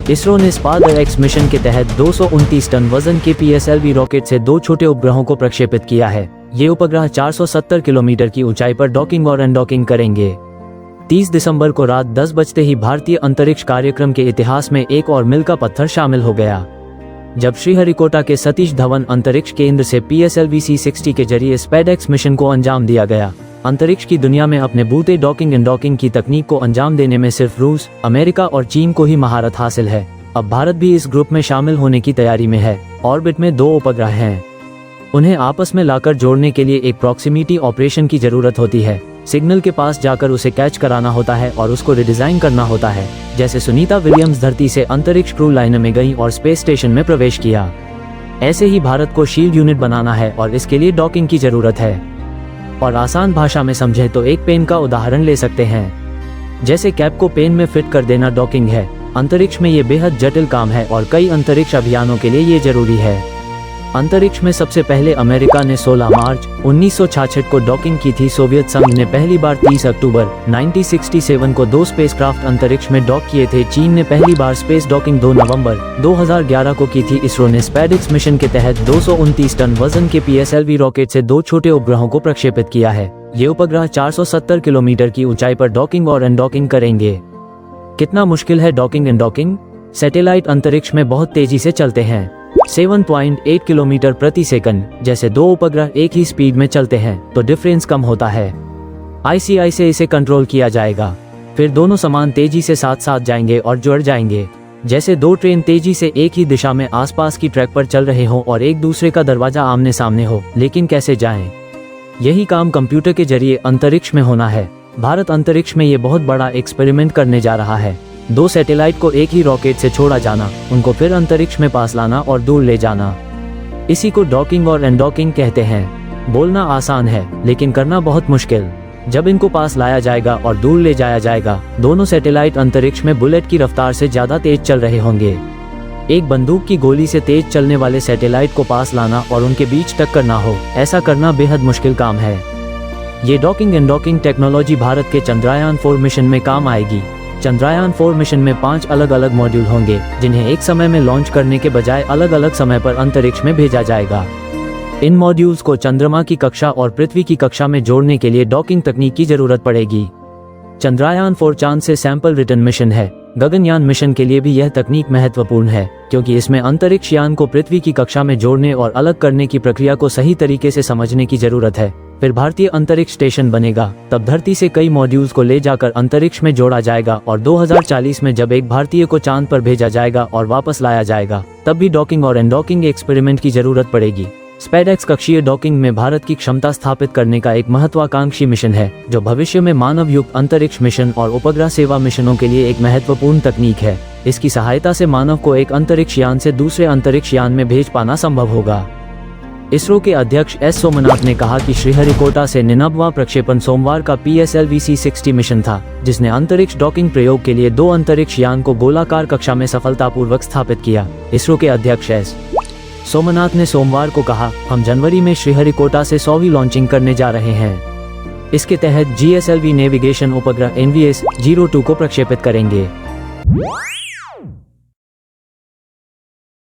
इसरो ने स्पार्कर x mission के तहत 229 टन वजन के PSLV रॉकेट से 2 छोटे उपग्रहों को प्रक्षेपित किया है। ये उपग्रह 470 किलोमीटर की ऊंचाई पर डॉकिंग और अनडॉकिंग करेंगे। 30 दिसंबर को रात 10 बजते ही भारतीय अंतरिक्ष कार्यक्रम के इतिहास में एक और मील का पत्थर शामिल हो गया, जब श्रीहरिकोटा के सतीश धवन अंतरिक्ष केंद्र से PSLV C-60 के जरिए स्पैडेक्स मिशन को अंजाम दिया गया। अंतरिक्ष की दुनिया में अपने बूते डॉकिंग अनडॉकिंग की तकनीक को अंजाम देने में सिर्फ रूस, अमेरिका और चीन को ही महारत हासिल है। अब भारत भी इस ग्रुप में शामिल होने की तैयारी में है। ऑर्बिट में 2 उपग्रह हैं। उन्हें आपस में लाकर जोड़ने के लिए एक प्रॉक्सिमिटी ऑपरेशन की जरूरत होती है। सिग्नल के पास जाकर उसे कैच कराना होता है और उसको रिडिजाइन करना होता है। जैसे सुनीता विलियम्स धरती से अंतरिक्ष क्रू लाइनर में गई और स्पेस स्टेशन में प्रवेश किया, ऐसे ही भारत को शील्ड यूनिट बनाना है और इसके लिए डॉकिंग की जरूरत है। और आसान भाषा में समझे तो एक पेन का उदाहरण ले सकते हैं। जैसे कैप को पेन में फिट कर देना डॉकिंग है। अंतरिक्ष में ये बेहद जटिल काम है और कई अंतरिक्ष अभियानों के लिए ये जरूरी है। अंतरिक्ष में सबसे पहले अमेरिका ने 16 मार्च 1966 को डॉकिंग की थी। सोवियत संघ ने पहली बार 30 अक्टूबर 1967 को 2 स्पेसक्राफ्ट अंतरिक्ष में डॉक किए थे। चीन ने पहली बार स्पेस डॉकिंग 2 नवंबर 2011 को की थी। इसरो ने स्पैडेक्स मिशन के तहत 229 टन वजन के PSLV रॉकेट से 2 छोटे उपग्रहों को प्रक्षेपित किया है। ये उपग्रह 470 किलोमीटर की ऊंचाई पर डॉकिंग और अनडॉकिंग करेंगे। कितना मुश्किल है डॉकिंग अनडॉकिंग? सैटेलाइट अंतरिक्ष में बहुत तेजी से चलते हैं, 7.8 किलोमीटर प्रति सेकंड। जैसे 2 उपग्रह एक ही स्पीड में चलते हैं तो डिफरेंस कम होता है। ICI से इसे कंट्रोल किया जाएगा, फिर दोनों समान तेजी से साथ साथ जाएंगे और जुड़ जाएंगे। जैसे 2 ट्रेन तेजी से एक ही दिशा में आसपास की ट्रैक पर चल रहे हों और एक दूसरे का दरवाजा आमने सामने हो, लेकिन कैसे जाएं? यही काम कंप्यूटर के जरिए अंतरिक्ष में होना है। भारत अंतरिक्ष में ये बहुत बड़ा एक्सपेरिमेंट करने जा रहा है। 2 सैटेलाइट को एक ही रॉकेट से छोड़ा जाना, उनको फिर अंतरिक्ष में पास लाना और दूर ले जाना, इसी को डॉकिंग और अनडॉकिंग कहते हैं। बोलना आसान है लेकिन करना बहुत मुश्किल। जब इनको पास लाया जाएगा और दूर ले जाया जाएगा, दोनों सैटेलाइट अंतरिक्ष में बुलेट की रफ्तार से ज्यादा तेज चल रहे होंगे। एक बंदूक की गोली से तेज चलने वाले सैटेलाइट को पास लाना और उनके बीच टक्कर ना हो, ऐसा करना बेहद मुश्किल काम है। ये डॉकिंग अनडॉकिंग टेक्नोलॉजी भारत के चंद्रयान 4 मिशन में काम आएगी। चंद्रयान 4 मिशन में 5 अलग अलग मॉड्यूल होंगे, जिन्हें एक समय में लॉन्च करने के बजाय अलग अलग समय पर अंतरिक्ष में भेजा जाएगा। इन मॉड्यूल्स को चंद्रमा की कक्षा और पृथ्वी की कक्षा में जोड़ने के लिए डॉकिंग तकनीक की जरूरत पड़ेगी। चंद्रयान 4 चांद से सैंपल रिटर्न मिशन है। गगनयान मिशन के लिए भी यह तकनीक महत्वपूर्ण है, क्योंकि इसमें अंतरिक्ष यान को पृथ्वी की कक्षा में जोड़ने और अलग करने की प्रक्रिया को सही तरीके से समझने की जरूरत है। फिर भारतीय अंतरिक्ष स्टेशन बनेगा, तब धरती से कई मॉड्यूल्स को ले जाकर अंतरिक्ष में जोड़ा जाएगा और 2040 में जब एक भारतीय को चांद पर भेजा जाएगा और वापस लाया जाएगा, तब भी डॉकिंग और अनडॉकिंग एक्सपेरिमेंट की जरूरत पड़ेगी। स्पैडेक्स कक्षीय डॉकिंग में भारत की क्षमता स्थापित करने का एक महत्वाकांक्षी मिशन है, जो भविष्य में मानव युक्त अंतरिक्ष मिशन और उपग्रह सेवा मिशनों के लिए एक महत्वपूर्ण तकनीक है। इसकी सहायता से मानव को एक अंतरिक्ष यान से दूसरे अंतरिक्ष यान में भेज पाना संभव होगा। इसरो के अध्यक्ष S सोमनाथ ने कहा कि श्रीहरिकोटा से 99वां प्रक्षेपण सोमवार का PSLV C-60 मिशन था, जिसने अंतरिक्ष डॉकिंग प्रयोग के लिए 2 अंतरिक्ष यान को गोलाकार कक्षा में सफलतापूर्वक स्थापित किया। इसरो के अध्यक्ष S सोमनाथ ने सोमवार को कहा, हम जनवरी में श्रीहरिकोटा से 100वीं लॉन्चिंग करने जा रहे हैं। इसके तहत GSLV नेविगेशन उपग्रह NVS-02 को प्रक्षेपित करेंगे।